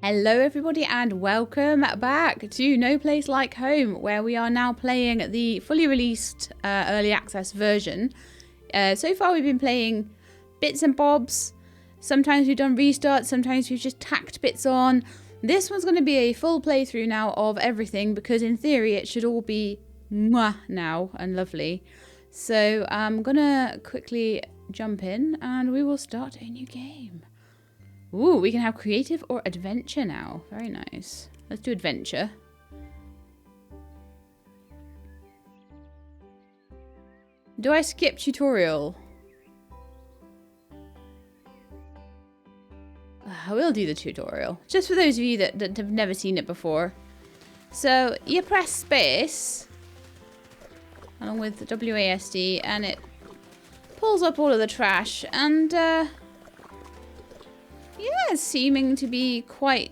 Hello everybody and welcome back to No Place Like Home, where we are now playing the fully released early access version. So far we've been playing bits and bobs. Sometimes we've done restarts, sometimes we've just tacked bits on. This one's going to be a full playthrough now of everything, because in theory it should all be mwah now and lovely. So I'm going to quickly jump in and we will start a new game. Ooh, we can have creative or adventure now. Very nice. Let's do adventure. Do I skip tutorial? I will do the tutorial. Just for those of you that have never seen it before. So, you press space along with the WASD and it pulls up all of the trash and yeah, it's seeming to be quite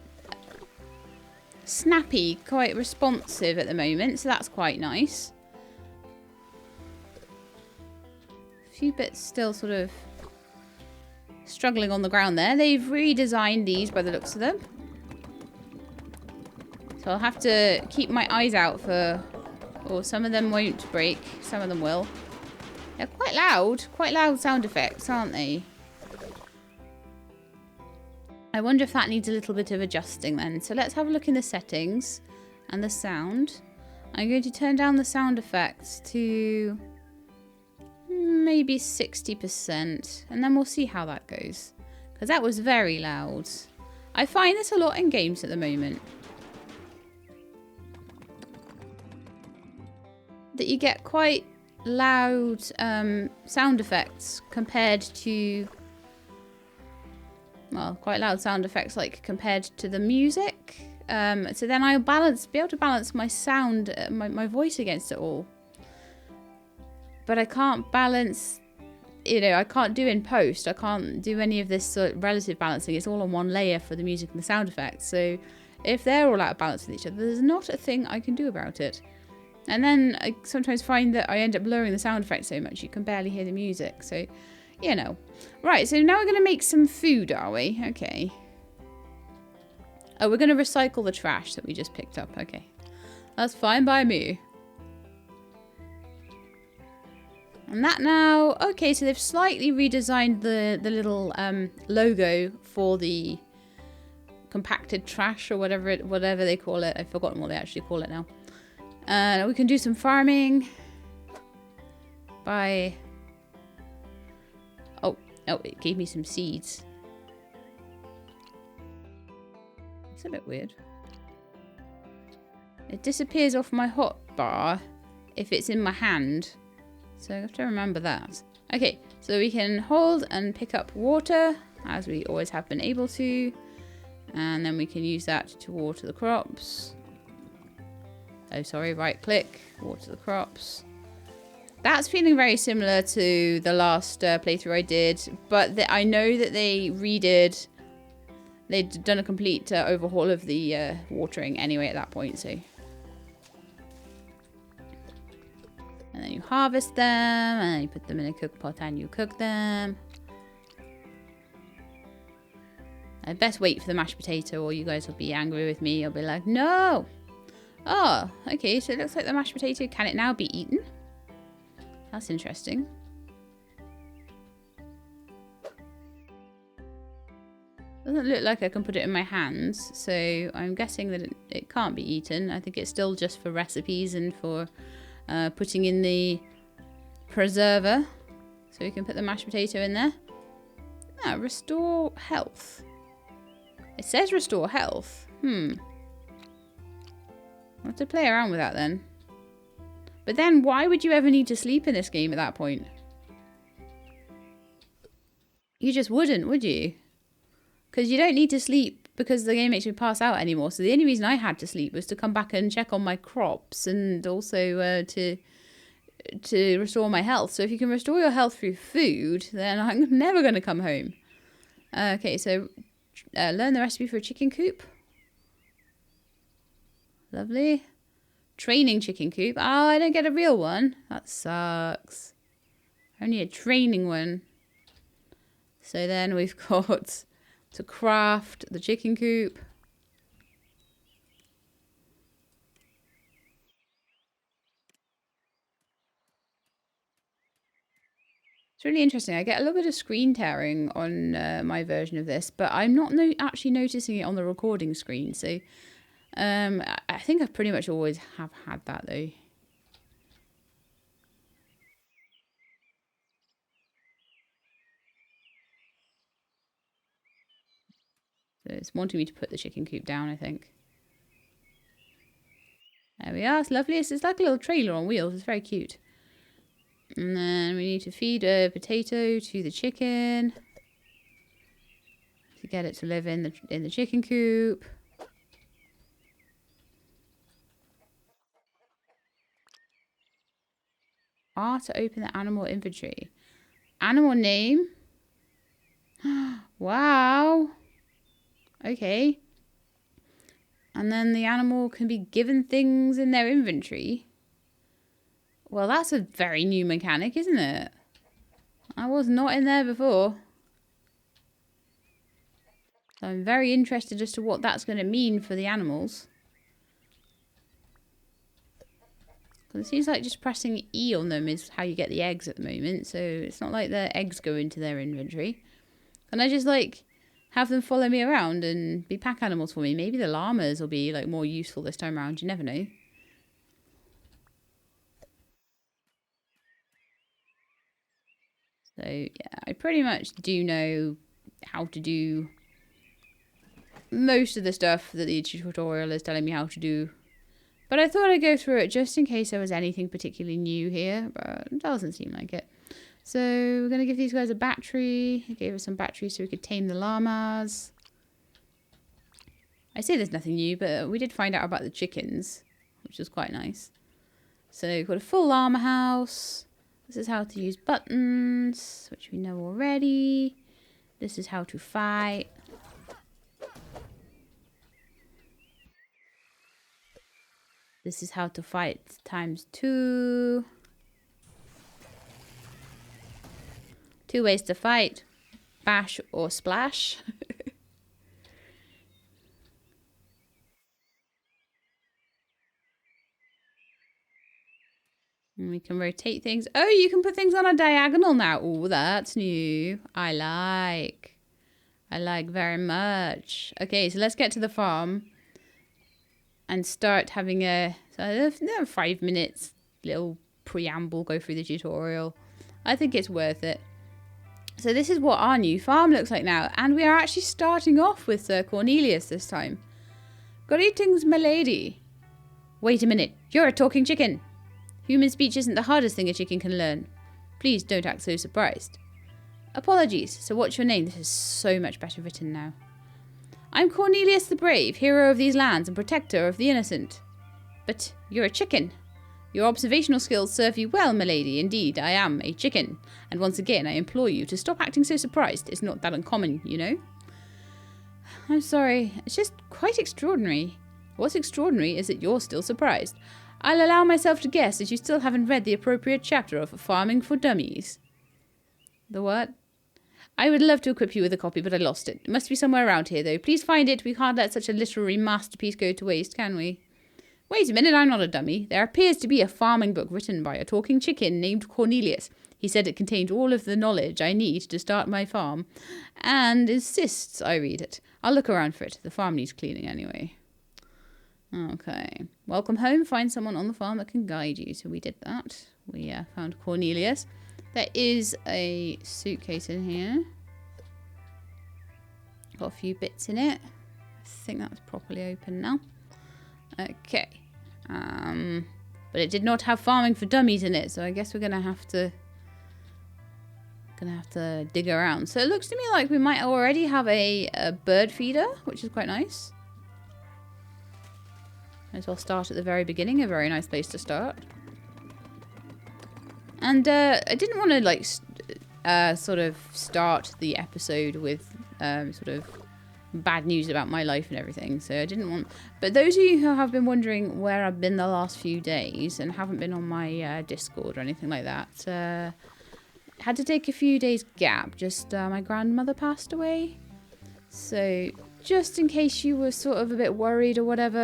snappy, quite responsive at the moment, so that's quite nice. A few bits still sort of struggling on the ground there. They've redesigned these by the looks of them. So I'll have to keep my eyes out for... Or some of them won't break, some of them will. They're quite loud sound effects, aren't they? I wonder if that needs a little bit of adjusting then. So let's have a look in the settings and the sound. I'm going to turn down the sound effects to maybe 60%. And then we'll see how that goes. Because that was very loud. I find this a lot in games at the moment. That you get quite loud sound effects compared to... Well, quite loud sound effects, like compared to the music. So then I'll be able to balance my sound, my voice against it all. But I can't balance, I can't do in post. I can't do any of this sort of relative balancing. It's all on one layer for the music and the sound effects. So if they're all out of balance with each other, there's not a thing I can do about it. And then I sometimes find that I end up lowering the sound effects so much you can barely hear the music. So... You know. Right, so now we're going to make some food, are we? Okay. Oh, we're going to recycle the trash that we just picked up. Okay. That's fine by me. And that now... Okay, so they've slightly redesigned the little logo for the compacted trash or whatever they call it. I've forgotten what they actually call it now. We can do some farming by... Oh, it gave me some seeds. It's a bit weird. It disappears off my hotbar if it's in my hand. So I have to remember that. Okay, so we can hold and pick up water, as we always have been able to. And then we can use that to water the crops. Oh, sorry, right click, water the crops. That's feeling very similar to the last playthrough I did, but I know that they'd done a complete overhaul of the watering anyway at that point, so. And then you harvest them, and then you put them in a cook pot and you cook them. I'd best wait for the mashed potato or you guys will be angry with me. I'll be like, no! Oh, okay, so it looks like the mashed potato, can it now be eaten? That's interesting. Doesn't look like I can put it in my hands, so I'm guessing that it can't be eaten. I think it's still just for recipes and for putting in the preserver. So we can put the mashed potato in there. Ah, restore health. It says restore health. I'll have to play around with that then. But then, why would you ever need to sleep in this game at that point? You just wouldn't, would you? Because you don't need to sleep because the game makes me pass out anymore. So the only reason I had to sleep was to come back and check on my crops and also to restore my health. So if you can restore your health through food, then I'm never going to come home. Okay, so learn the recipe for a chicken coop. Lovely. Training chicken coop. Oh, I don't get a real one. That sucks. Only a training one. So then we've got to craft the chicken coop. It's really interesting. I get a little bit of screen tearing on my version of this, but I'm not actually noticing it on the recording screen. So I think I've pretty much always have had that though. So it's wanting me to put the chicken coop down, I think. There we are. It's lovely. It's like a little trailer on wheels. It's very cute. And then we need to feed a potato to the chicken to get it to live in the chicken coop. R to open the animal inventory. Animal name. Wow. Okay. And then the animal can be given things in their inventory. Well, that's a very new mechanic, isn't it? I was not in there before. So I'm very interested as to what that's going to mean for the animals. Because it seems like just pressing E on them is how you get the eggs at the moment. So it's not like the eggs go into their inventory. Can I just like have them follow me around and be pack animals for me? Maybe the llamas will be like more useful this time around. You never know. So yeah, I pretty much do know how to do most of the stuff that the tutorial is telling me how to do. But I thought I'd go through it just in case there was anything particularly new here, but it doesn't seem like it. So we're going to give these guys a battery. I gave us some batteries so we could tame the llamas. I say there's nothing new, but we did find out about the chickens, which was quite nice. So we've got a full llama house. This is how to use buttons, which we know already. This is how to fight. This is how to fight ×2. 2 ways to fight. Bash or splash. And we can rotate things. Oh, you can put things on a diagonal now. Oh, that's new. I like very much. Okay, so let's get to the farm. And start having a 5 minutes little preamble, go through the tutorial. I think it's worth it. So this is what our new farm looks like now. And we are actually starting off with Sir Cornelius this time. Greetings, milady. Wait a minute. You're a talking chicken. Human speech isn't the hardest thing a chicken can learn. Please don't act so surprised. Apologies. So what's your name? This is so much better written now. I'm Cornelius the Brave, hero of these lands and protector of the innocent. But you're a chicken. Your observational skills serve you well, milady. Indeed, I am a chicken. And once again, I implore you to stop acting so surprised. It's not that uncommon, you know. I'm sorry. It's just quite extraordinary. What's extraordinary is that you're still surprised. I'll allow myself to guess that you still haven't read the appropriate chapter of Farming for Dummies. The what? I would love to equip you with a copy, but I lost it. It must be somewhere around here, though. Please find it. We can't let such a literary masterpiece go to waste, can we? Wait a minute, I'm not a dummy. There appears to be a farming book written by a talking chicken named Cornelius. He said it contained all of the knowledge I need to start my farm, and insists I read it. I'll look around for it. The farm needs cleaning anyway. Okay. Welcome home. Find someone on the farm that can guide you. So we did that. We found Cornelius. There is a suitcase in here. Got a few bits in it. I think that's properly open now. Okay. But it did not have farming for dummies in it, so I guess we're gonna have to dig around. So it looks to me like we might already have a bird feeder, which is quite nice. Might as well start at the very beginning. A very nice place to start. And I didn't want to like sort of start the episode with sort of bad news about my life and everything. So I didn't want... But those of you who have been wondering where I've been the last few days and haven't been on my Discord or anything like that, had to take a few days gap. Just my grandmother passed away. So just in case you were sort of a bit worried or whatever,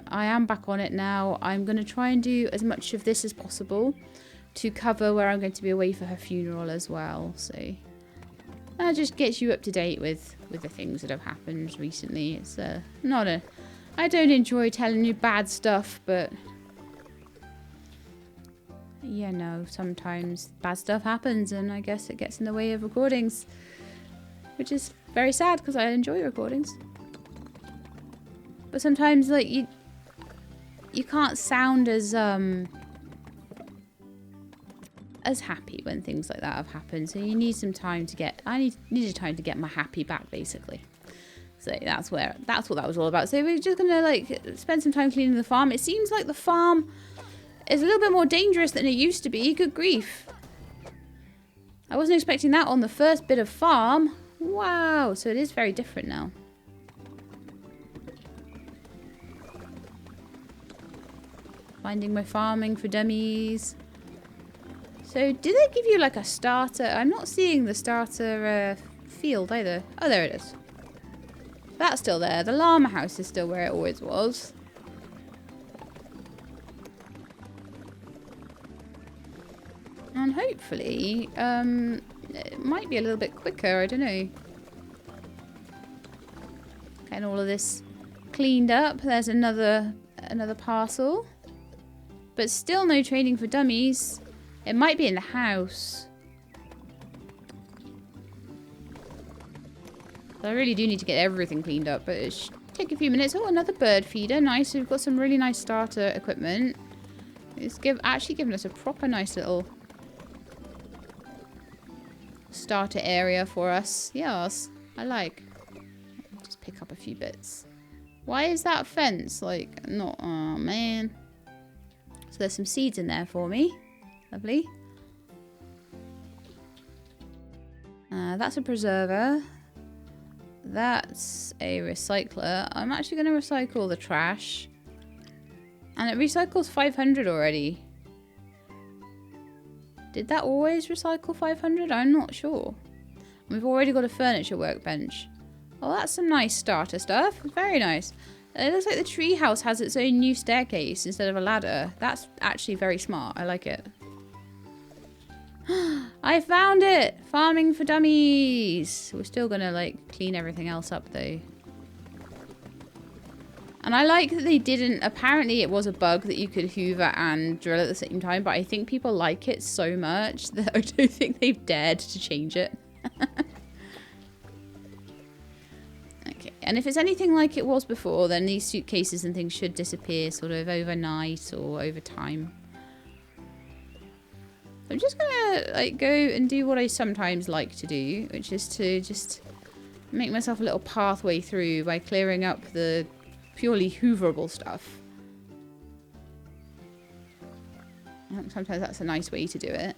I am back on it now. I'm going to try and do as much of this as possible. to cover where I'm going to be away for her funeral as well. So that just gets you up to date with the things that have happened recently. It's not a... I don't enjoy telling you bad stuff, but... yeah, no, sometimes bad stuff happens and I guess it gets in the way of recordings. Which is very sad because I enjoy recordings. But sometimes, like, you can't sound as happy when things like that have happened. So you need some time to get... I needed time to get my happy back, basically. So that's what that was all about. So we're just going to, like, spend some time cleaning the farm. It seems like the farm is a little bit more dangerous than it used to be. Good grief. I wasn't expecting that on the first bit of farm. Wow. So it is very different now. Finding my farming for dummies. So do they give you like a starter? I'm not seeing the starter field either. Oh, there it is. That's still there. The llama house is still where it always was. And hopefully, it might be a little bit quicker. I don't know. Getting all of this cleaned up. There's another parcel. But still no training for dummies. It might be in the house. I really do need to get everything cleaned up, but it should take a few minutes. Oh, another bird feeder. Nice. We've got some really nice starter equipment. It's actually given us a proper nice little starter area for us. Yes, I like. Just pick up a few bits. Why is that fence like not... oh, man. So there's some seeds in there for me. Lovely. That's a preserver. That's a recycler. I'm actually going to recycle the trash. And it recycles 500 already. Did that always recycle 500? I'm not sure. We've already got a furniture workbench. Oh, that's some nice starter stuff. Very nice. It looks like the tree house has its own new staircase instead of a ladder. That's actually very smart. I like it. I found it! Farming for dummies! We're still gonna, like, clean everything else up, though. And I like that they didn't... apparently it was a bug that you could hoover and drill at the same time, but I think people like it so much that I don't think they've dared to change it. Okay, and if it's anything like it was before, then these suitcases and things should disappear sort of overnight or over time. I'm just gonna like go and do what I sometimes like to do, which is to just make myself a little pathway through by clearing up the purely hooverable stuff. I think sometimes that's a nice way to do it.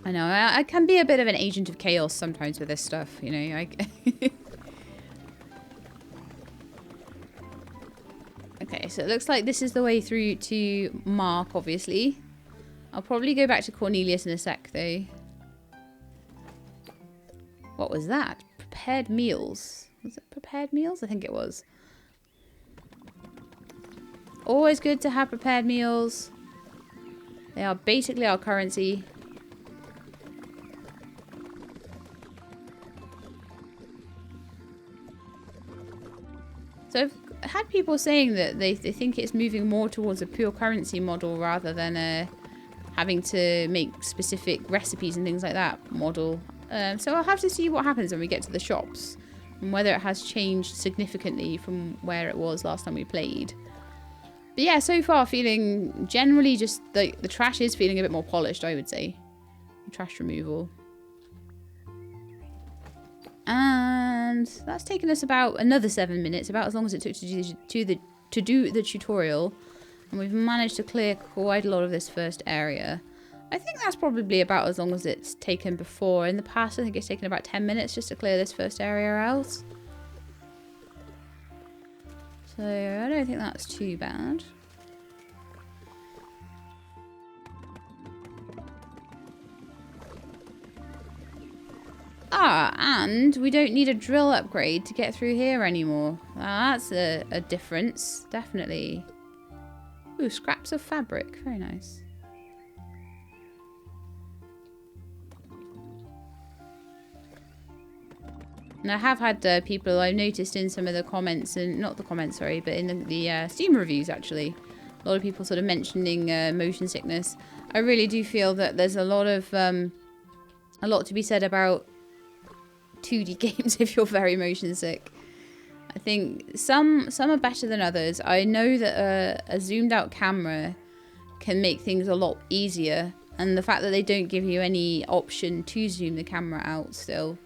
I know, I can be a bit of an agent of chaos sometimes with this stuff, you know. Okay, so it looks like this is the way through to Mark, obviously. I'll probably go back to Cornelius in a sec, though. What was that? Prepared meals. Was it prepared meals? I think it was. Always good to have prepared meals. They are basically our currency. So I've had people saying that they think it's moving more towards a pure currency model rather than having to make specific recipes and things like that model. So I'll have to see what happens when we get to the shops and whether it has changed significantly from where it was last time we played. But yeah, so far feeling generally just the trash is feeling a bit more polished, I would say. Trash removal. And that's taken us about another 7 minutes, about as long as it took to do the tutorial. And we've managed to clear quite a lot of this first area. I think that's probably about as long as it's taken before. In the past, I think it's taken about 10 minutes just to clear this first area out. So I don't think that's too bad. And we don't need a drill upgrade to get through here anymore. That's a difference, definitely. Ooh, scraps of fabric. Very nice. And I have had people, I've noticed in some of the comments, and not the comments, sorry, but in the Steam reviews, actually. A lot of people sort of mentioning motion sickness. I really do feel that there's a lot to be said about 2D games if you're very motion sick. I think some are better than others. I know that a zoomed out camera can make things a lot easier, and the fact that they don't give you any option to zoom the camera out still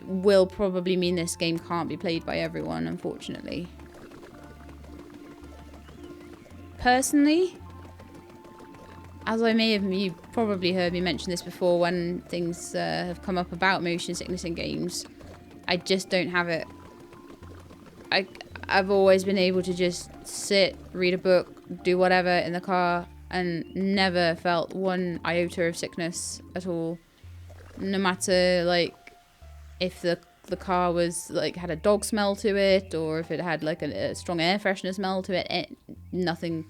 will probably mean this game can't be played by everyone, unfortunately. Personally, as you probably heard me mention this before when things have come up about motion sickness in games, I just don't have it. I've always been able to just sit, read a book, do whatever in the car, and never felt one iota of sickness at all. No matter, like, if the car was, like, had a dog smell to it, or if it had, like, a strong air freshener smell to it, nothing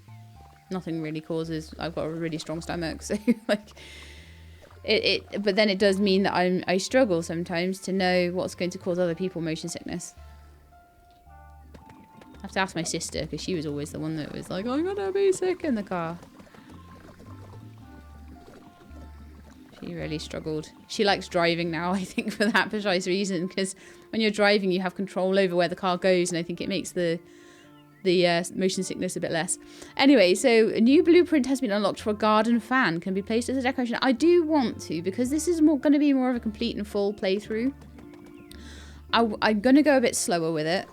really causes. I've got a really strong stomach, so, like, but then it does mean that I struggle sometimes to know what's going to cause other people motion sickness. I have to ask my sister, because she was always the one that was like, I'm gonna be sick in the car. She really struggled. She likes driving now, I think, for that precise reason, because when you're driving, you have control over where the car goes, and I think it makes the motion sickness a bit less. Anyway, so a new blueprint has been unlocked for a garden fan. Can be placed as a decoration. I do want to, because this is going to be more of a complete and full playthrough. I'm going to go a bit slower with it.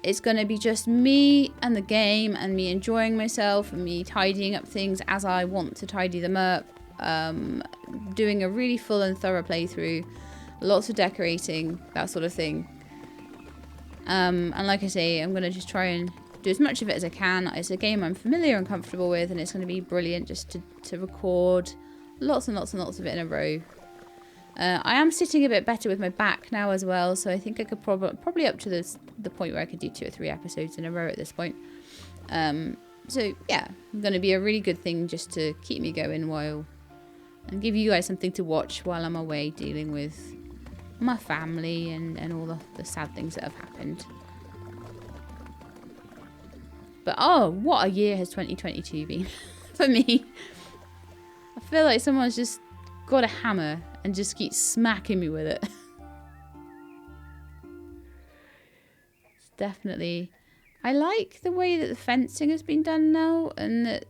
It's going to be just me and the game, and me enjoying myself, and me tidying up things as I want to tidy them up. Doing a really full and thorough playthrough. Lots of decorating, that sort of thing. And like I say, I'm going to just try and do as much of it as I can. It's a game I'm familiar and comfortable with, and it's going to be brilliant just to record lots and lots and lots of it in a row. I am sitting a bit better with my back now as well, so I think I could probably up to the point where I could do 2 or 3 episodes in a row at this point. So yeah, going to be a really good thing just to keep me going and give you guys something to watch while I'm away dealing with my family and all the sad things that have happened. But oh, what a year has 2022 been for me. I feel like someone's just got a hammer and just keeps smacking me with it. It's definitely... I like the way that the fencing has been done now, and that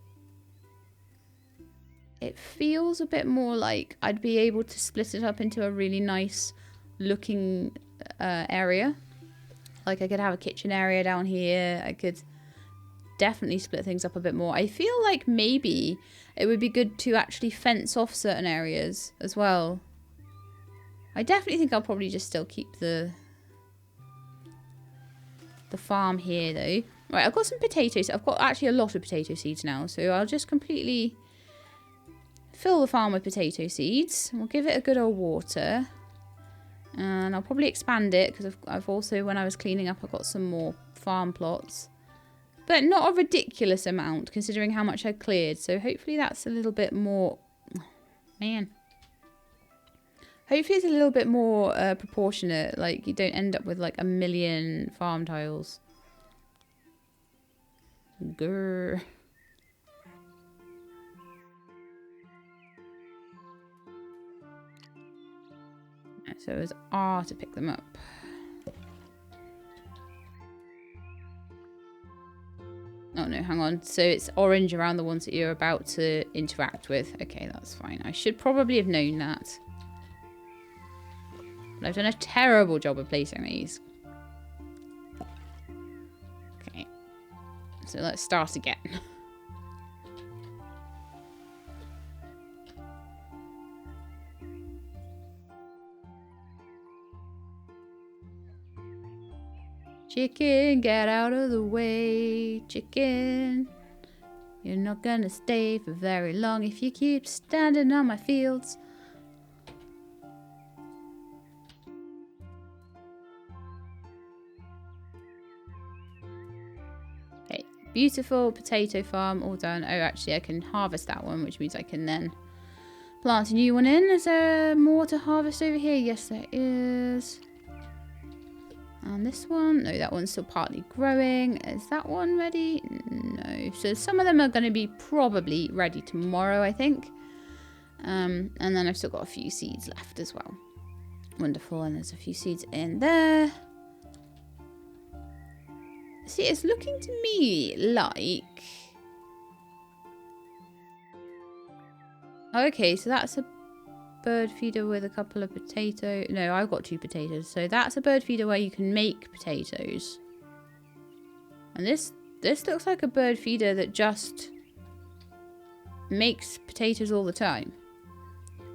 it feels a bit more like I'd be able to split it up into a really nice looking area. Like I could have a kitchen area down here. I could definitely split things up a bit more. I feel like maybe it would be good to actually fence off certain areas as well. I definitely think I'll probably just still keep the farm here though. Right, I've got some potatoes. I've got actually a lot of potato seeds now, so I'll just completely fill the farm with potato seeds. We'll give it a good old water. And I'll probably expand it, because I've also, when I was cleaning up, I got some more farm plots. But not a ridiculous amount, considering how much I cleared. So hopefully that's a little bit more... Man. Hopefully it's a little bit more proportionate. Like, you don't end up with, like, 1 million farm tiles. Grrr. So it was R to pick them up. Oh no, hang on. So it's orange around the ones that you're about to interact with. Okay, that's fine. I should probably have known that. But I've done a terrible job of placing these. Okay. So let's start again. Chicken, get out of the way, chicken. You're not gonna stay for very long if you keep standing on my fields. Beautiful potato farm all done. Oh, actually, I can harvest that one, which means I can then plant a new one in. Is there more to harvest over here? Yes, there is. And this one, no, that one's still partly growing. Is that one ready? No. So some of them are going to be probably ready tomorrow, I think. And then I've still got a few seeds left as well. Wonderful. And there's a few seeds in there. See, it's looking to me like... Okay, so that's a bird feeder with a couple of potatoes. No, I've got 2 potatoes. So that's a bird feeder where you can make potatoes. And this looks like a bird feeder that just makes potatoes all the time.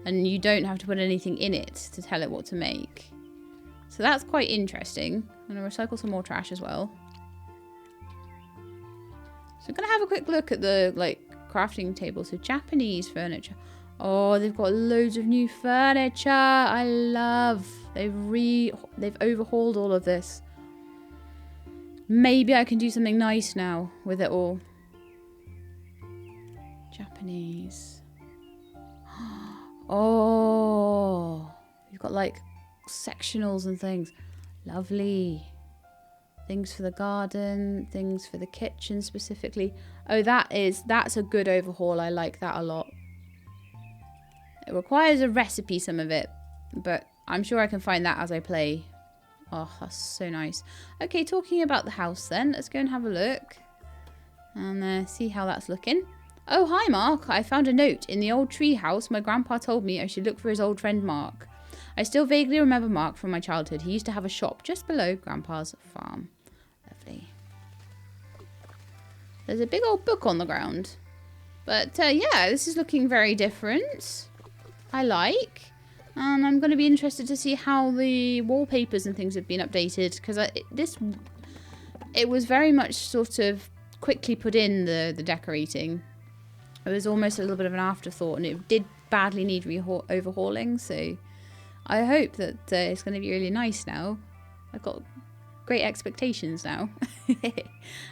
And you don't have to put anything in it to tell it what to make. So that's quite interesting. I'm going to recycle some more trash as well. So I'm going to have a quick look at the crafting table. So Japanese furniture. Oh, they've got loads of new furniture. I love. They've overhauled all of this. Maybe I can do something nice now with it all. Japanese. Oh, you've got like sectionals and things. Lovely. Things for the garden, things for the kitchen specifically. Oh, that's a good overhaul. I like that a lot. It requires a recipe, some of it, but I'm sure I can find that as I play. Oh, that's so nice. Okay, talking about the house then, let's go and have a look and see how that's looking. Oh, hi, Mark. I found a note in the old tree house. My grandpa told me I should look for his old friend, Mark. I still vaguely remember Mark from my childhood. He used to have a shop just below Grandpa's farm. Lovely. There's a big old book on the ground. But, yeah, this is looking very different. I like. And I'm going to be interested to see how the wallpapers and things have been updated. Because it was very much sort of quickly put in, the decorating. It was almost a little bit of an afterthought. And it did badly need overhauling. So I hope that it's going to be really nice now. I've got great expectations now.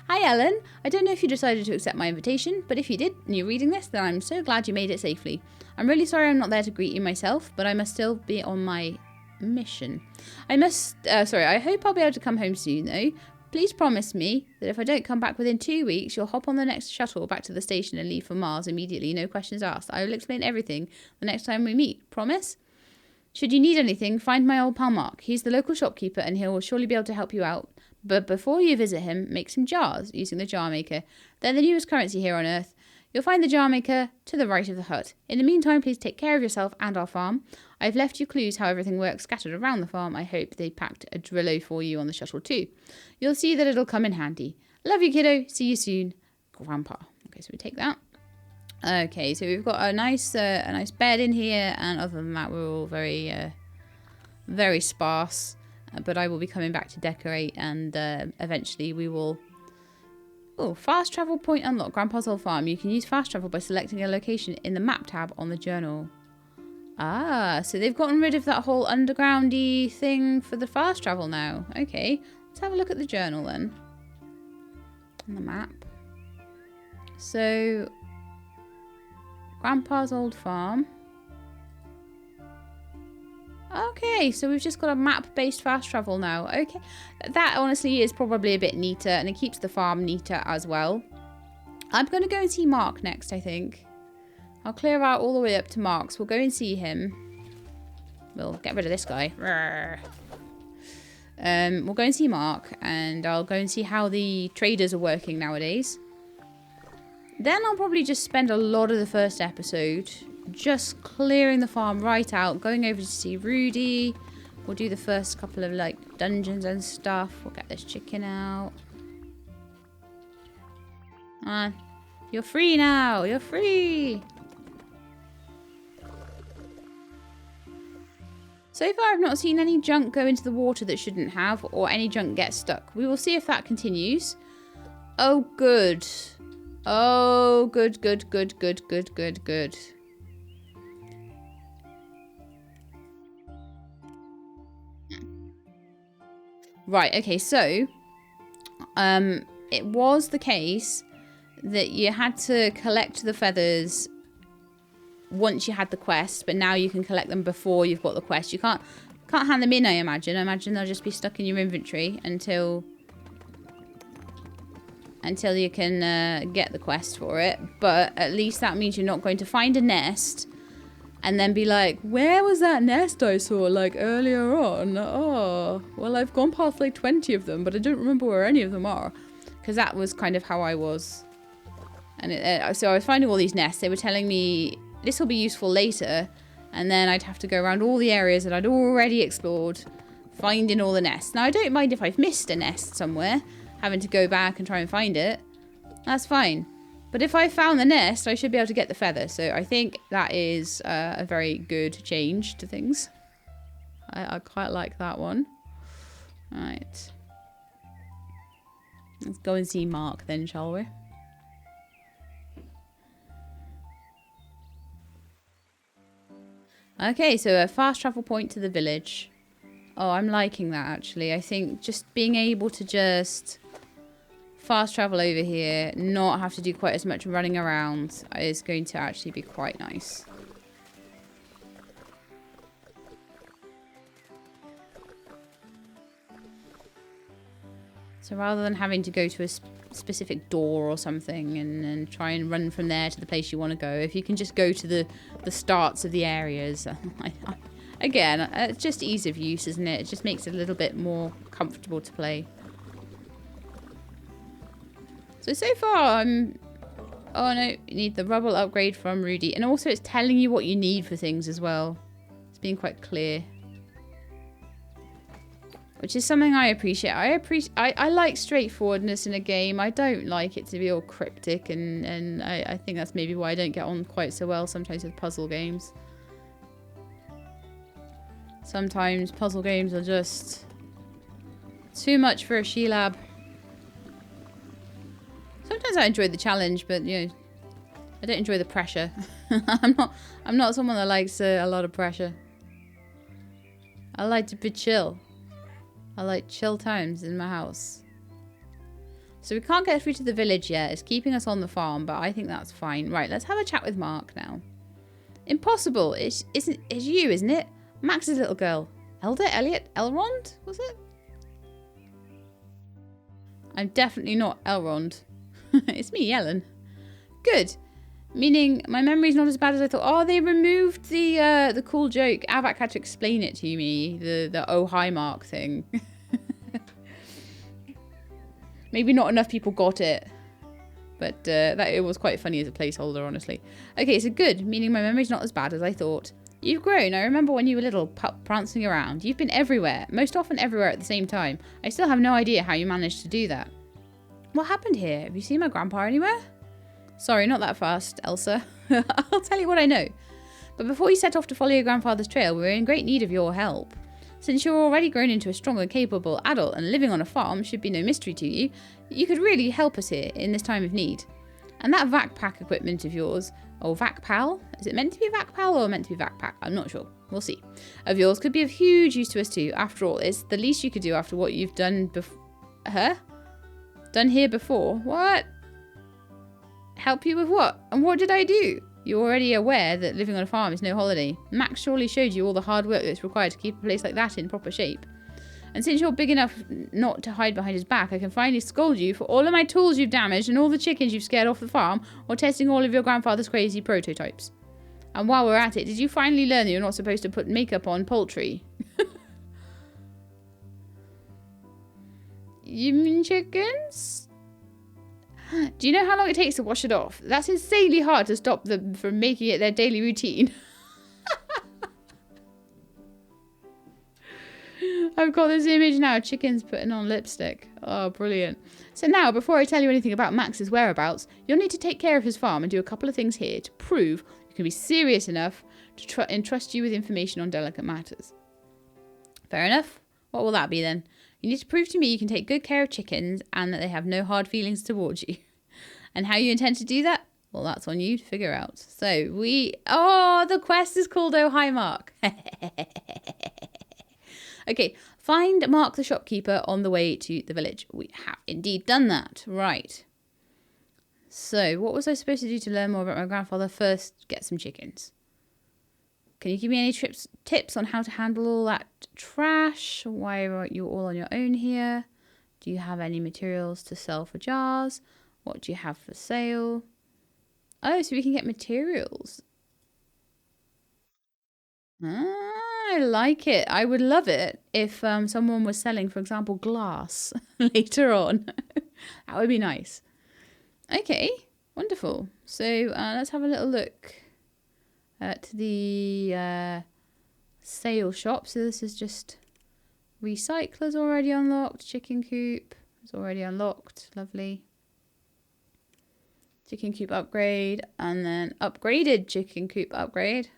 Hi, Ellen. I don't know if you decided to accept my invitation, but if you did and you're reading this, then I'm so glad you made it safely. I'm really sorry I'm not there to greet you myself, but I must still be on my mission. I hope I'll be able to come home soon, though. Please promise me that if I don't come back within 2 weeks, you'll hop on the next shuttle back to the station and leave for Mars immediately, no questions asked. I will explain everything the next time we meet. Promise? Should you need anything, find my old pal Mark. He's the local shopkeeper and he'll surely be able to help you out. But before you visit him, make some jars using the jar maker. They're the newest currency here on Earth. You'll find the jar maker to the right of the hut. In the meantime, please take care of yourself and our farm. I've left you clues how everything works scattered around the farm. I hope they packed a Drillo for you on the shuttle too. You'll see that it'll come in handy. Love you, kiddo. See you soon. Grandpa. Okay, so we take that. Okay, so we've got a nice bed in here, and other than that, we're all very, very sparse. But I will be coming back to decorate, and eventually we will... Oh, fast travel point unlocked. Grandpa's old farm. You can use fast travel by selecting a location in the map tab on the journal. Ah, so they've gotten rid of that whole undergroundy thing for the fast travel now. Okay, let's have a look at the journal then. On the map. So... Grandpa's old farm. Okay, so we've just got a map-based fast travel now. Okay, that honestly is probably a bit neater, and it keeps the farm neater as well. I'm going to go and see Mark next, I think. I'll clear out all the way up to Mark's. We'll go and see him. We'll get rid of this guy. We'll go and see Mark, and I'll go and see how the traders are working nowadays. Then I'll probably just spend a lot of the first episode just clearing the farm right out, going over to see Rudy. We'll do the first couple of like dungeons and stuff. We'll get this chicken out. You're free now. You're free. So far I've not seen any junk go into the water that shouldn't have, or any junk get stuck. We will see if that continues. Oh, good. Oh, good, good, good, good, good, good, good. Right, okay, so it was the case that you had to collect the feathers once you had the quest, but now you can collect them before you've got the quest. You can't hand them in, I imagine. I imagine they'll just be stuck in your inventory until you can get the quest for it. But at least that means you're not going to find a nest and then be like, where was that nest I saw like earlier on? Oh, well, I've gone past like 20 of them, but I don't remember where any of them are. Because that was kind of how I was. And so I was finding all these nests. They were telling me this will be useful later. And then I'd have to go around all the areas that I'd already explored, finding all the nests. Now, I don't mind if I've missed a nest somewhere, having to go back and try and find it. That's fine. But if I found the nest, I should be able to get the feather. So I think that is a very good change to things. I quite like that one. Right. Let's go and see Mark then, shall we? Okay, so a fast travel point to the village. Oh, I'm liking that, actually. I think just being able to just fast travel over here, not have to do quite as much running around, is going to actually be quite nice. So rather than having to go to a specific door or something and try and run from there to the place you want to go, if you can just go to the starts of the areas, again, it's just ease of use, isn't it? It just makes it a little bit more comfortable to play. So far, I'm... Oh no, you need the rubble upgrade from Rudy. And also it's telling you what you need for things as well. It's being quite clear. Which is something I appreciate. I like straightforwardness in a game. I don't like it to be all cryptic. And I think that's maybe why I don't get on quite so well sometimes with puzzle games. Sometimes puzzle games are just too much for a she-lab. Sometimes I enjoy the challenge, but you know, I don't enjoy the pressure. I'm not someone that likes a lot of pressure. I like to be chill. I like chill times in my house. So we can't get through to the village yet. It's keeping us on the farm, but I think that's fine. Right, let's have a chat with Mark now. Impossible. It's you, isn't it? Max's little girl. Elder? Elliot? Elrond? Was it? I'm definitely not Elrond. It's me, Ellen. Good. Meaning my memory's not as bad as I thought. Oh, they removed the cool joke. Avak had to explain it to me. The oh hi Mark thing. Maybe not enough people got it. But that it was quite funny as a placeholder, honestly. Okay, so good. Meaning my memory's not as bad as I thought. You've grown. I remember when you were little, prancing around. You've been everywhere. Most often everywhere at the same time. I still have no idea how you managed to do that. What happened here? Have you seen my grandpa anywhere? Sorry, not that fast, Elsa. I'll tell you what I know. But before you set off to follow your grandfather's trail, we're in great need of your help. Since you're already grown into a strong and capable adult and living on a farm should be no mystery to you, you could really help us here in this time of need. And that vac pack equipment of yours, or vac pal? Is it meant to be a vac pal or meant to be vac pack? I'm not sure. We'll see. Of yours could be of huge use to us too. After all, it's the least you could do after what you've done before. Huh? Done here before? What? Help you with what? And what did I do? You're already aware that living on a farm is no holiday. Max surely showed you all the hard work that's required to keep a place like that in proper shape. And since you're big enough not to hide behind his back, I can finally scold you for all of my tools you've damaged and all the chickens you've scared off the farm, or testing all of your grandfather's crazy prototypes. And while we're at it, did you finally learn that you're not supposed to put makeup on poultry? You mean chickens? Do you know how long it takes to wash it off? That's insanely hard to stop them from making it their daily routine. I've got this image now, chickens putting on lipstick. Oh, brilliant. So now, before I tell you anything about Max's whereabouts, you'll need to take care of his farm and do a couple of things here to prove you can be serious enough to entrust you with information on delicate matters. Fair enough? What will that be then? You need to prove to me you can take good care of chickens and that they have no hard feelings towards you. And how you intend to do that? Well, that's on you to figure out. So oh, the quest is called Oh Hi Mark. Okay, Mark the shopkeeper on the way to the village. We have indeed done that. Right. So, what was I supposed to do to learn more about my grandfather? First, get some chickens. Can you give me any tips on how to handle all that trash? Why are you all on your own here? Do you have any materials to sell for jars? What do you have for sale? Oh, so we can get materials. I like it. I would love it if someone was selling, for example, glass later on. That would be nice. Okay, wonderful. So let's have a little look at the sale shop. So this is just recyclers already unlocked. Chicken coop is already unlocked. Lovely. Chicken coop upgrade. And then upgraded chicken coop upgrade.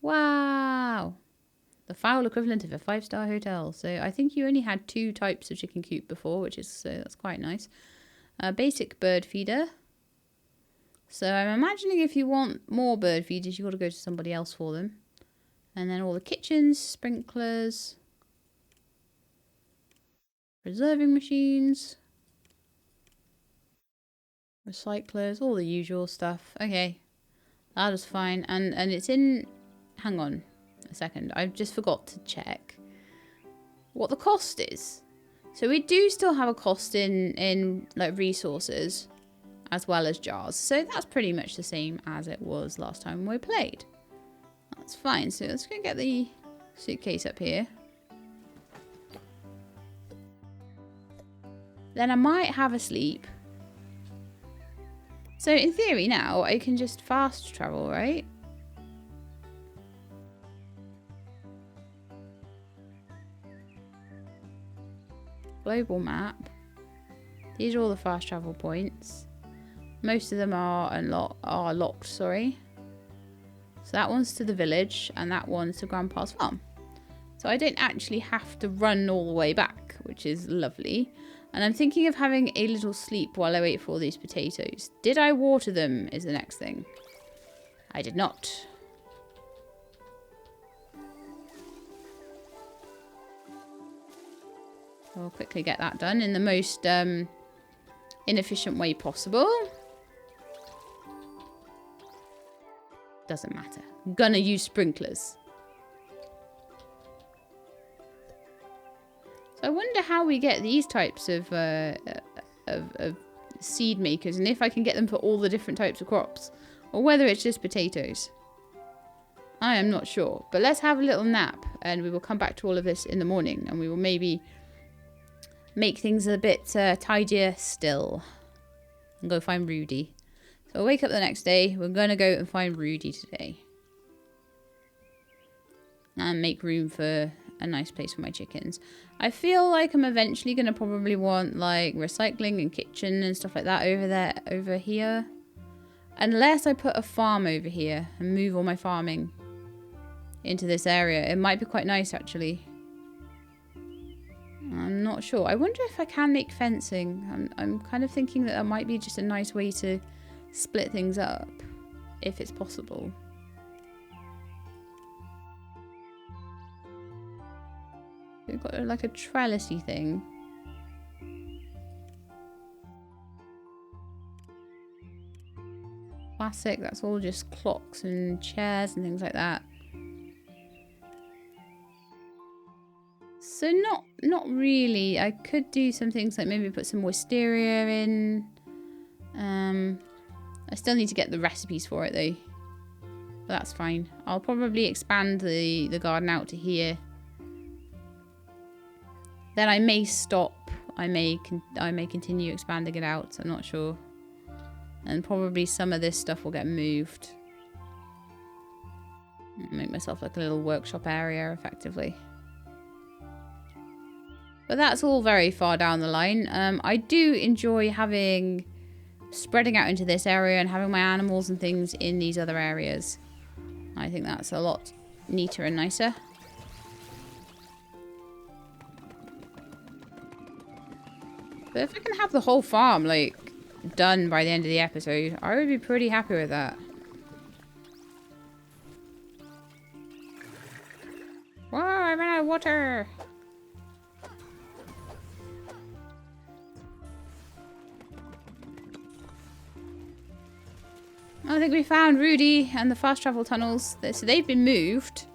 Wow. The fowl equivalent of a 5-star hotel. So I think you only had 2 types of chicken coop before, which is that's quite nice. Basic bird feeder. So I'm imagining if you want more bird feeders, you've got to go to somebody else for them. And then all the kitchens, sprinklers, preserving machines, recyclers, all the usual stuff. Okay, that is fine. And it's in... Hang on a second. I just forgot to check what the cost is. So we do still have a cost in like resources as well as jars. So that's pretty much the same as it was last time we played. That's fine. So let's go get the suitcase up here. Then I might have a sleep. So in theory now I can just fast travel, right? Global map. These are all the fast travel points. Most of them are locked, sorry. So that one's to the village and that one's to Grandpa's farm. So I don't actually have to run all the way back, which is lovely. And I'm thinking of having a little sleep while I wait for all these potatoes. Did I water them is the next thing. I did not. I'll quickly get that done in the most inefficient way possible. Doesn't matter. I'm gonna use sprinklers. So I wonder how we get these types of seed makers, and if I can get them for all the different types of crops, or whether it's just potatoes. I am not sure. But let's have a little nap, and we will come back to all of this in the morning, and we will maybe make things a bit tidier still. And go find Rudy. So I'll wake up the next day. We're going to go and find Rudy today. And make room for a nice place for my chickens. I feel like I'm eventually going to probably want like recycling and kitchen and stuff like that over here. Unless I put a farm over here and move all my farming into this area. It might be quite nice actually. I'm not sure. I wonder if I can make fencing. I'm kind of thinking that might be just a nice way to split things up, if it's possible. We've got like a trellisy thing. Classic, that's all just clocks and chairs and things like that. So not really. I could do some things like maybe put some wisteria in. I still need to get the recipes for it though. But that's fine. I'll probably expand the garden out to here. Then I may stop. I may continue expanding it out. I'm not sure. And probably some of this stuff will get moved. Make myself like a little workshop area effectively. But that's all very far down the line. I do enjoy spreading out into this area and having my animals and things in these other areas. I think that's a lot neater and nicer. But if I can have the whole farm, like, done by the end of the episode, I would be pretty happy with that. Whoa, I ran out of water! think we found Rudy and the fast travel tunnels. So they've been moved.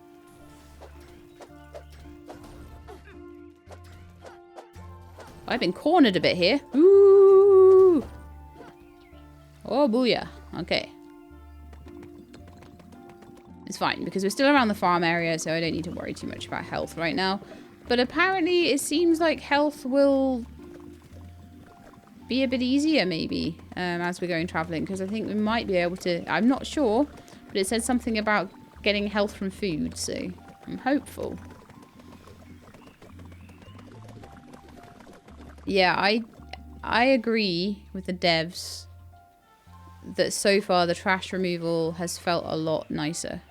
I've been cornered a bit here. Ooh. Oh, booyah. Okay. It's fine, because we're still around the farm area, so I don't need to worry too much about health right now. But apparently, it seems like health will be a bit easier, maybe, as we're going traveling, because I think we might be able to... I'm not sure, but it said something about getting health from food, so I'm hopeful. Yeah, I agree with the devs that so far the trash removal has felt a lot nicer.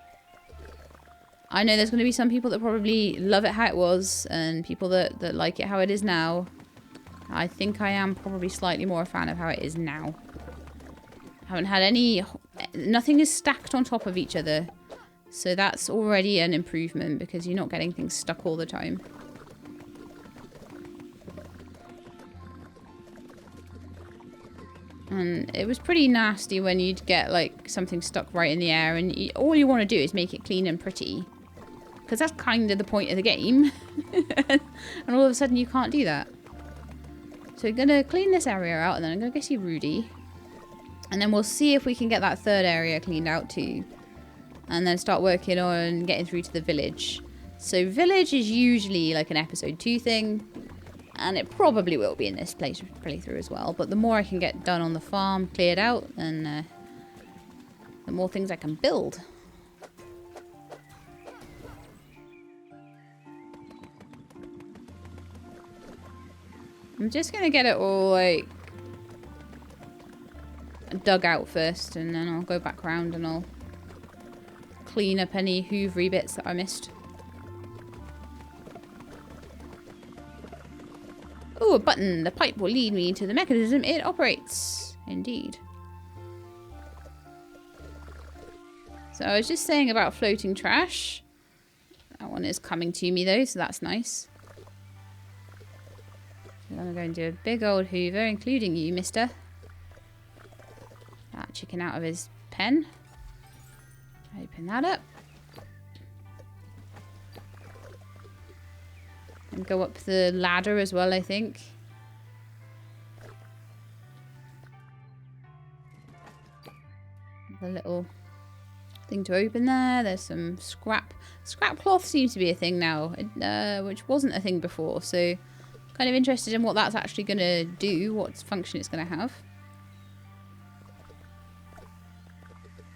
I know there's going to be some people that probably love it how it was, and people that like it how it is now. I think I am probably slightly more a fan of how it is now. Haven't had any... Nothing is stacked on top of each other. So that's already an improvement, because you're not getting things stuck all the time. And it was pretty nasty when you'd get like something stuck right in the air, and all you want to do is make it clean and pretty, because that's kind of the point of the game. And all of a sudden you can't do that. So we're gonna clean this area out, and then I'm gonna go see Rudy, and then we'll see if we can get that third area cleaned out too, and then start working on getting through to the village. So village is usually like an episode 2 thing. And it probably will be in this playthrough as well. But the more I can get done on the farm, cleared out, and the more things I can build. I'm just going to get it all, like, dug out first. And then I'll go back around and I'll clean up any hoovery bits that I missed. Oh, a button. The pipe will lead me to the mechanism it operates. Indeed. So I was just saying about floating trash. That one is coming to me though, so that's nice. So I'm going to do a big old hoover, including you, mister. That chicken out of his pen. Open that up. And go up the ladder as well, I think. The little thing to open there. There's some scrap. Scrap cloth seems to be a thing now, which wasn't a thing before. So, kind of interested in what that's actually going to do, what function it's going to have.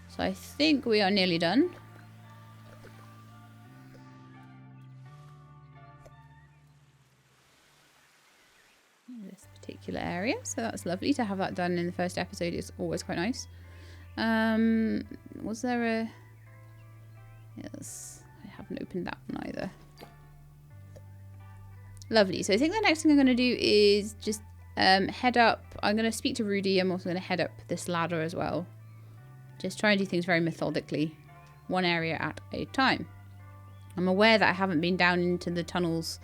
So I think we are nearly done. This particular area, so that's lovely to have that done in the first episode. It's always quite nice. Was there a... Yes, I haven't opened that one either. Lovely. So I think the next thing I'm going to do is just head up. I'm going to speak to Rudy. I'm also going to head up this ladder as well. Just try and do things very methodically, one area at a time. I'm aware that I haven't been down into the tunnels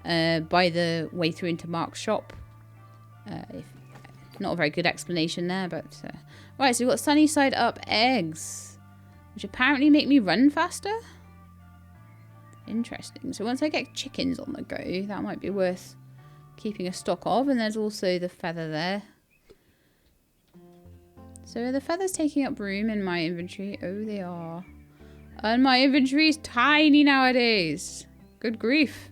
by the way through into Mark's shop. Not a very good explanation there, but... Right, so we've got sunny side up eggs, which apparently make me run faster. Interesting. So once I get chickens on the go, that might be worth keeping a stock of. And there's also the feather there. So are the feathers taking up room in my inventory? Oh, they are. And my inventory is tiny nowadays. Good grief.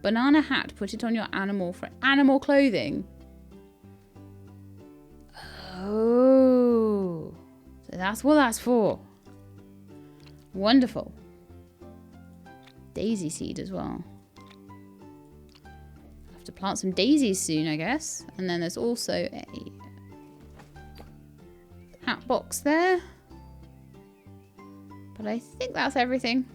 Banana hat. Put it on your animal for animal clothing. Oh. So that's what that's for. Wonderful. Daisy seed as well. I'll have to plant some daisies soon, I guess. And then there's also a hat box there. But I think that's everything.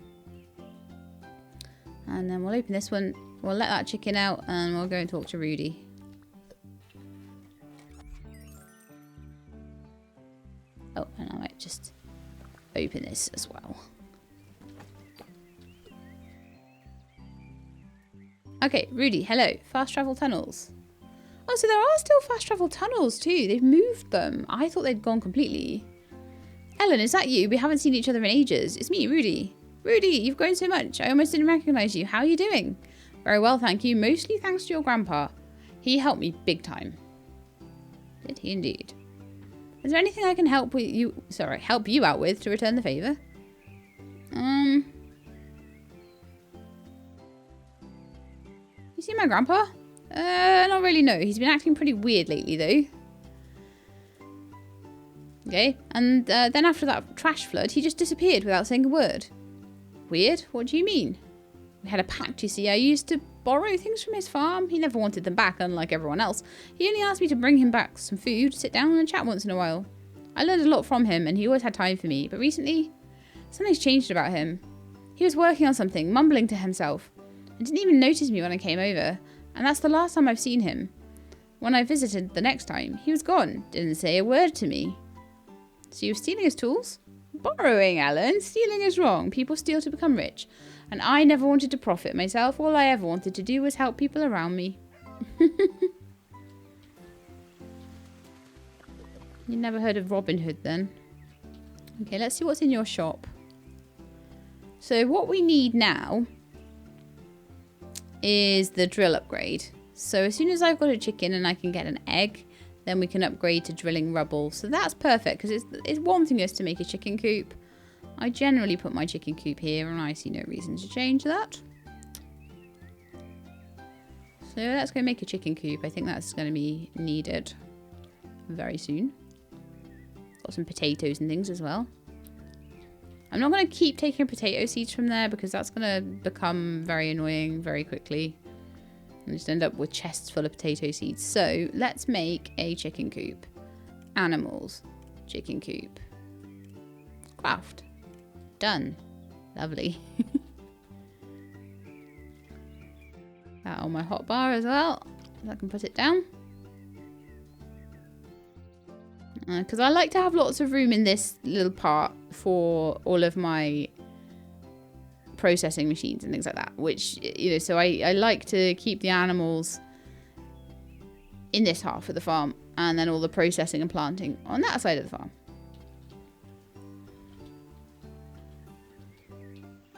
And then we'll open this one. We'll let that chicken out and we'll go and talk to Rudy. Oh, and I might just open this as well. Okay, Rudy, hello. Fast travel tunnels. Oh, so there are still fast travel tunnels too. They've moved them. I thought they'd gone completely. Ellen, is that you? We haven't seen each other in ages. It's me, Rudy. Rudy, you've grown so much. I almost didn't recognise you. How are you doing? Very well, thank you. Mostly thanks to your grandpa. He helped me big time. Did he indeed? Is there anything I can help you out with to return the favour? You see my grandpa? Not really, no. He's been acting pretty weird lately, though. Okay, and then after that trash flood, he just disappeared without saying a word. Weird? What do you mean? We had a pact, you see. I used to borrow things from his farm. He never wanted them back, unlike everyone else. He only asked me to bring him back some food, sit down and chat once in a while. I learned a lot from him, and he always had time for me. But recently, something's changed about him. He was working on something, mumbling to himself, and didn't even notice me when I came over. And that's the last time I've seen him. When I visited the next time, he was gone. Didn't say a word to me. So you were stealing his tools? Borrowing, Alan. Stealing is wrong. People steal to become rich. And I never wanted to profit myself. All I ever wanted to do was help people around me. You never heard of Robin Hood then? Okay, let's see what's in your shop. So what we need now is the drill upgrade. So as soon as I've got a chicken and I can get an egg, then we can upgrade to drilling rubble. So that's perfect because it's wanting us to make a chicken coop. I generally put my chicken coop here and I see no reason to change that. So let's go make a chicken coop. I think that's going to be needed very soon. Got some potatoes and things as well. I'm not going to keep taking potato seeds from there because that's going to become very annoying very quickly. And just end up with chests full of potato seeds. So let's make a chicken coop. Animals. Chicken coop. Craft. Done. Lovely. That on my hotbar as well. So I can put it down. Because I like to have lots of room in this little part for all of my processing machines and things like that. Which, you know, so I like to keep the animals in this half of the farm. And then all the processing and planting on that side of the farm.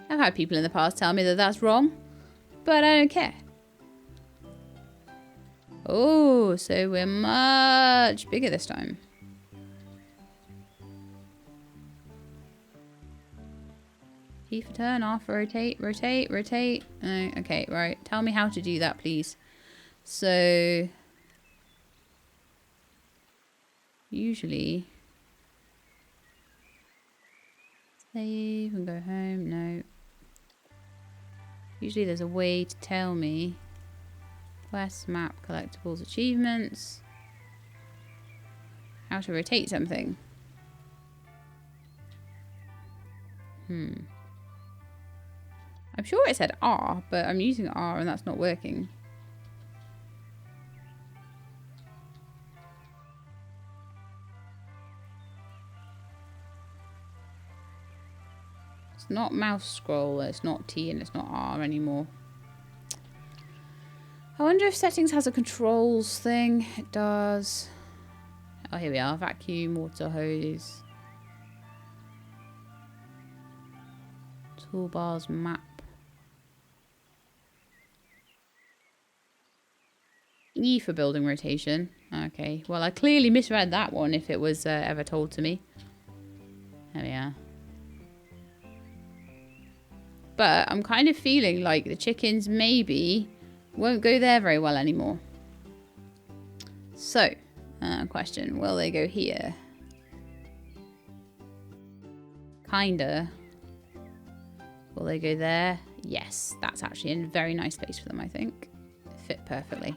I've had people in the past tell me that that's wrong. But I don't care. Oh, so we're much bigger this time. Key for turn, off, rotate, rotate, rotate. Okay, right. Tell me how to do that, please. So, usually, save and go home. No. Usually there's a way to tell me. Quest, map, collectibles, achievements. How to rotate something. I'm sure it said R, but I'm using R and that's not working. It's not mouse scroll, it's not T and it's not R anymore. I wonder if settings has a controls thing. It does. Oh, here we are. Vacuum, water hose. Toolbars, map. E for building rotation. Okay. Well, I clearly misread that one if it was ever told to me. There we are. But I'm kind of feeling like the chickens maybe won't go there very well anymore. So, question. Will they go here? Kinda. Will they go there? Yes. That's actually a very nice place for them, I think. Fit perfectly.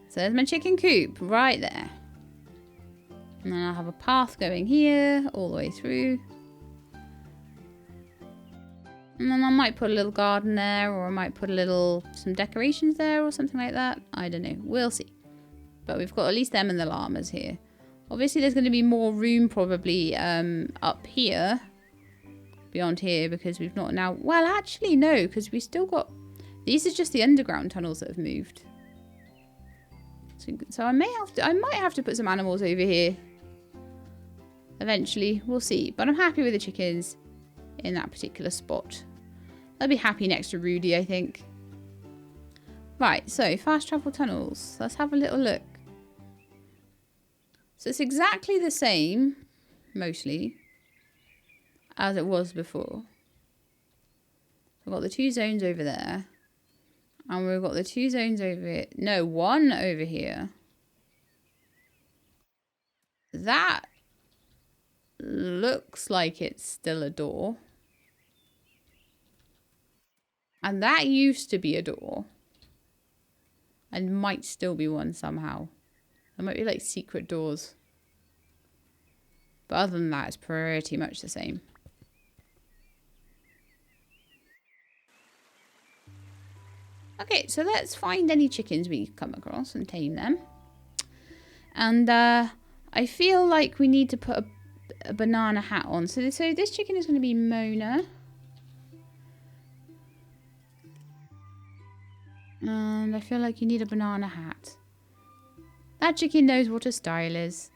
So there's my chicken coop right there. And then I'll have a path going here all the way through. And then I might put a little garden there, or I might put some decorations there or something like that. I don't know. We'll see. But we've got at least them and the llamas here. Obviously there's going to be more room probably up here. Beyond here, because we've not now... Well, actually, no, because we still got... These are just the underground tunnels that have moved. So I might have to put some animals over here. Eventually, we'll see. But I'm happy with the chickens in that particular spot. They'll be happy next to Rudy, I think. Right, so fast travel tunnels. Let's have a little look. So it's exactly the same, mostly, as it was before. We've got the 2 zones over there. And we've got the 2 zones over here. No, 1 over here. That looks like it's still a door. And that used to be a door. And might still be one somehow. There might be like secret doors. But other than that, it's pretty much the same. Okay, so let's find any chickens we come across and tame them. And I feel like we need to put a banana hat on. So this chicken is going to be Mona. And I feel like you need a banana hat. That chicken knows what a style is.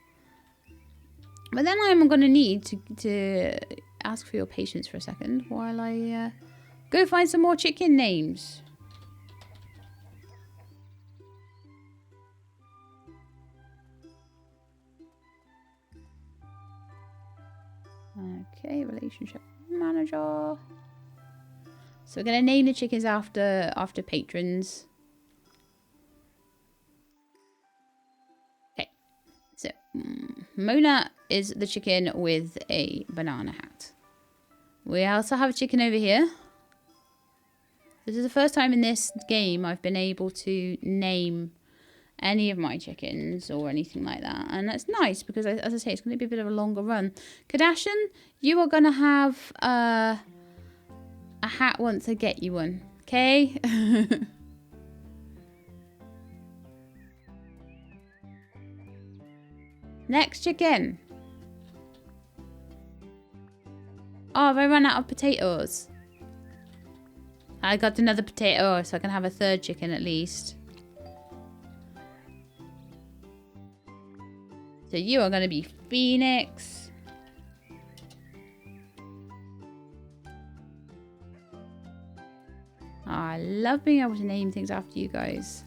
But then I'm going to need to ask for your patience for a second while I go find some more chicken names. Okay, relationship manager. So we're going to name the chickens after patrons. Okay. So Mona is the chicken with a banana hat. We also have a chicken over here. This is the first time in this game I've been able to name any of my chickens or anything like that. And that's nice because, as I say, it's going to be a bit of a longer run. Kardashian, you are going to have a hat once I get you one. Okay? Next chicken. Oh, have I run out of potatoes? I got another potato so I can have a 3rd chicken at least. So you are going to be Phoenix. Oh, I love being able to name things after you guys.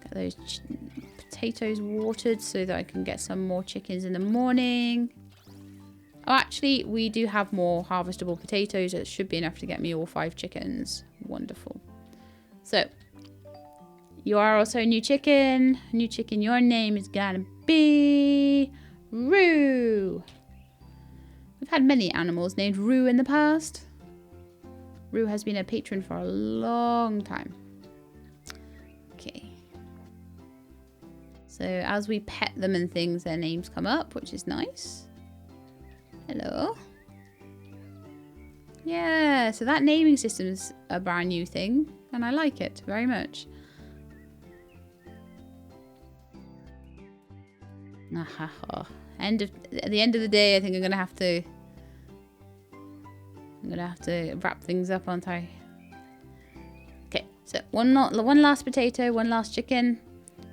Get those potatoes watered so that I can get some more chickens in the morning. Oh, actually, we do have more harvestable potatoes. It should be enough to get me all 5 chickens. Wonderful. So, you are also a new chicken. New chicken, your name is gonna be Roo. We've had many animals named Roo in the past. Roo has been a patron for a long time. Okay. So as we pet them and things, their names come up, which is nice. Hello. Yeah, so that naming system's a brand new thing, and I like it very much. At the end of the day, I think I'm gonna have to wrap things up, aren't I? Okay, so one last potato, one last chicken.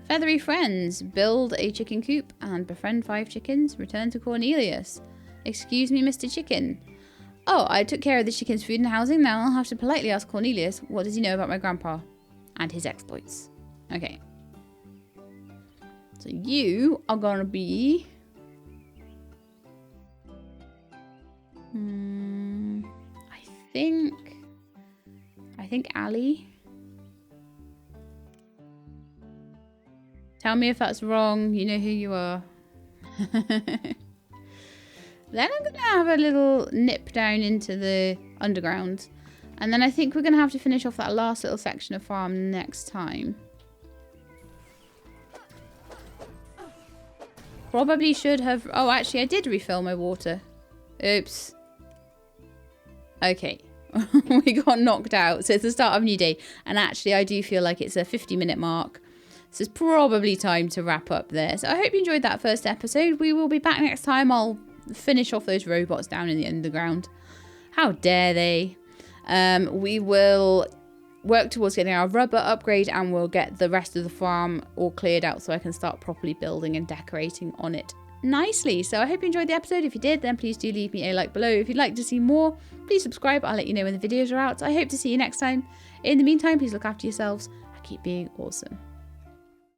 Feathery friends, build a chicken coop and befriend 5 chickens. Return to Cornelius. Excuse me, Mr. Chicken. Oh, I took care of the chicken's food and housing. Now I'll have to politely ask Cornelius, what does he know about my grandpa and his exploits? Okay. So you are gonna be... I think Ali. Tell me if that's wrong. You know who you are. Then I'm going to have a little nip down into the underground. And then I think we're going to have to finish off that last little section of farm next time. Probably should have... Oh, actually, I did refill my water. Oops. Okay. We got knocked out. So it's the start of a new day. And actually, I do feel like it's a 50-minute mark. So it's probably time to wrap up there. So I hope you enjoyed that first episode. We will be back next time. I'll finish off those robots down in the underground. How dare they? We will work towards getting our rubber upgrade, and we'll get the rest of the farm all cleared out so I can start properly building and decorating on it nicely. So I hope you enjoyed the episode. If you did, then please do leave me a like below. If you'd like to see more, please subscribe. I'll let you know when the videos are out. I hope to see you next time. In the meantime, please look after yourselves and keep being awesome.